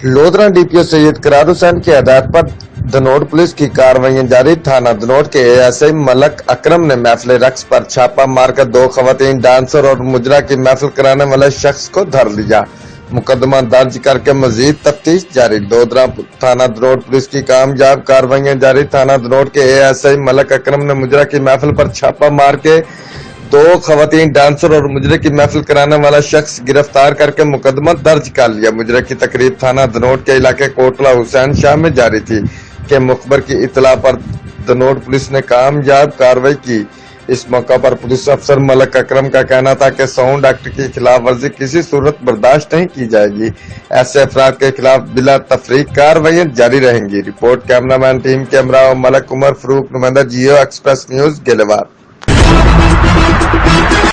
Lodhra DPO Syed करार हुसैन की हदायत पर धनोट पुलिस की कार्रवाइयां जारी। थाना धनोट के ASI मलक अकरम ने महफिल रक्स पर छापा मारकर 2 खवातीन डांसर और मुजरा की महफिल कराने वाले शख्स को धर लिया। मुकदमा दर्ज करके मजीद तफ्तीश जारी। लोधरा थाना धनोट पुलिस की कामयाब कार्रवाइयां जारी। थाना धनोट के ASI मलक अकरम ने मुजरा की महफिल पर छापा मार के 2 खवातीन डांसर और मुजरे की महफिल कराने वाला शख्स गिरफ्तार करके मुकदमा दर्ज कर लिया। मुजरे की तकरीब थाना धनोट के इलाके कोटला हुसैन शाह में जारी थी कि मुखबर की इतला पर धनोट पुलिस ने कामयाब कार्रवाई की। इस मौका पर पुलिस अफसर मलक अकरम का कहना था कि साउंड एक्ट की खिलाफ वर्जी किसी सूरत बर्दाश्त नहीं की जाएगी। ऐसे अफराद के खिलाफ बिला तफरीक कार्रवाइयां जारी रहेंगी। रिपोर्ट कैमरामैन टीम कैमरा और मलक उमर फरूक नुमाइंदा जियो एक्सप्रेस न्यूज गेलेवार।